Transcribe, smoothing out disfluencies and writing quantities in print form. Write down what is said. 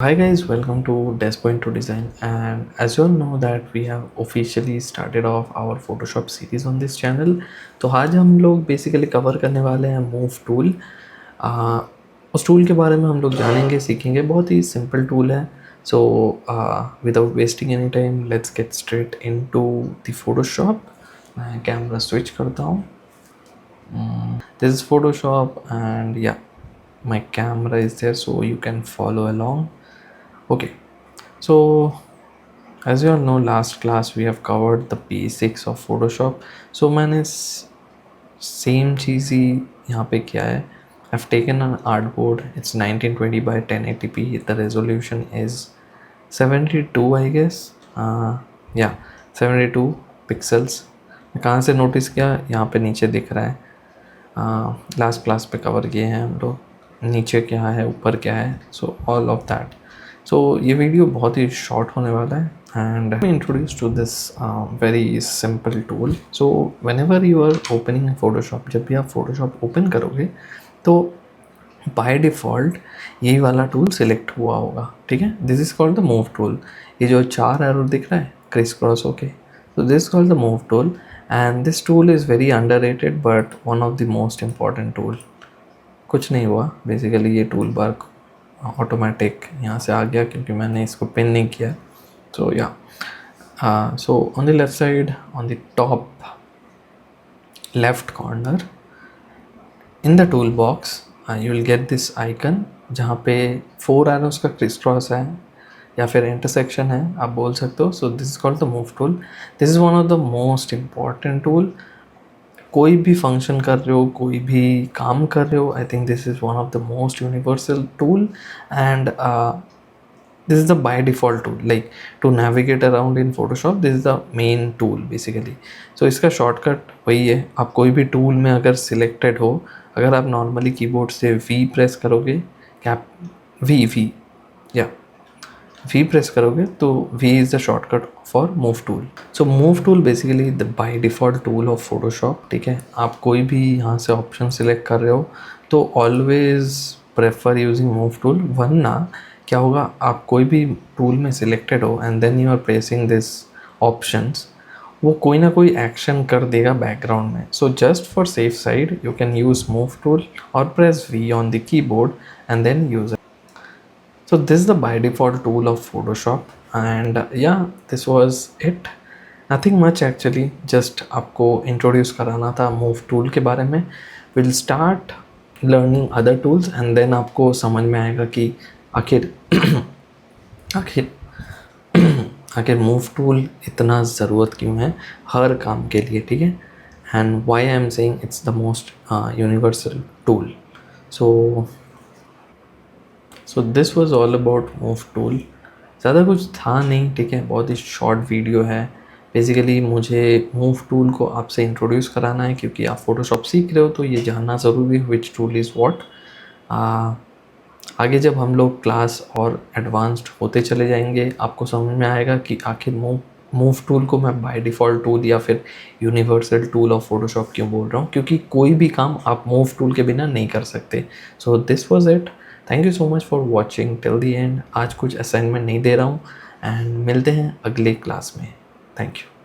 Hi guys, welcome to Despoint to Design, and as you all know that we have officially started off our Photoshop series on this channel. तो आज हम लोग basically cover करने वाले हैं move tool. उस tool के बारे में हम लोग जानेंगे, सीखेंगे। बहुत ही सिंपल टूल है। So without wasting any time let's get straight into the Photoshop. मैं कैमरा स्विच करता हूँ। This is Photoshop, and yeah, my camera is there so you can follow along. Okay, so as you all know, last class we have covered the basics of Photoshop. So मैंने same चीज़ ही यहाँ पे किया है. I've taken an artboard. It's 1920 by 1080p. The resolution is 72, I guess. Yeah, 72 pixels. मैं कहाँ से notice किया, यहाँ पे नीचे दिख रहा है. लास्ट क्लास पे कवर किए हैं हम लोग, नीचे क्या है, ऊपर क्या है. So all of that. So ये वीडियो बहुत ही शॉर्ट होने वाला है and introduce to this very simple tool. So whenever you are opening Photoshop, जब भी आप फोटोशॉप ओपन करोगे तो बाय डिफ़ॉल्ट यही वाला टूल सिलेक्ट हुआ होगा. ठीक है, this is called the move tool. ये जो 4 एरो दिख रहा है क्रिस क्रॉस होके, so this is called the move tool, and this tool is very underrated but one of the most important tool. कुछ नहीं हुआ बेसिकली, ये टूल बार ऑटोमेटिक यहाँ से आ गया क्योंकि मैंने इसको पिन नहीं किया. सो या so on the left side, on the top left corner in the tool box you will get this icon जहाँ पे 4 एरोस का क्रिस क्रॉस है या फिर इंटरसेक्शन है, आप बोल सकते हो. So this is called the move tool. This is one of the most important tool. कोई भी फंक्शन कर रहे हो, कोई भी काम कर रहे हो, I think this is one of the most universal tool and this is the by default tool, like to navigate around in Photoshop. This is the main tool basically. So इसका शॉर्टकट वही है. आप कोई भी tool में अगर selected हो, अगर आप नॉर्मली कीबोर्ड से V प्रेस करोगे, क्या V या V प्रेस करोगे तो V is the shortcut for move tool. So move tool basically the by default tool of Photoshop. ठीक है, आप कोई भी यहाँ से ऑप्शन सिलेक्ट कर रहे हो तो always prefer using move tool. वरना क्या होगा, आप कोई भी टूल में सिलेक्टेड हो and then you are pressing this options, वो कोई ना कोई एक्शन कर देगा बैकग्राउंड में. So just for safe side you can use move tool और press V on the keyboard and then use. So this is the by default tool of Photoshop, and yeah, this was it. Nothing much actually, just आपको introduce कराना था move tool के बारे में. We'll start learning other tools and then आपको समझ में आएगा कि आखिर आखिर आखिर move tool इतना ज़रूरत क्यों है हर काम के लिए. ठीक है, and why I am saying it's the most universal tool. So this was all about move tool. ज़्यादा कुछ था नहीं. ठीक है, बहुत ही शॉर्ट वीडियो है. बेसिकली मुझे मूव टूल को आपसे इंट्रोड्यूस कराना है क्योंकि आप फोटोशॉप सीख रहे हो तो ये जानना ज़रूरी है विच टूल इज़ वॉट. आगे जब हम लोग क्लास और एडवांस्ड होते चले जाएंगे, आपको समझ में आएगा कि आखिर मूव टूल को मैं बाय डिफ़ॉल्ट टूल या फिर यूनिवर्सल टूल ऑफ फोटोशॉप क्यों बोल रहा हूँ, क्योंकि कोई भी काम आप मूव टूल के बिना नहीं कर सकते. So this was it. Thank you so much for watching till the and. आज कुछ असाइनमेंट नहीं दे रहा हूँ एंड मिलते हैं अगले क्लास में. Thank you.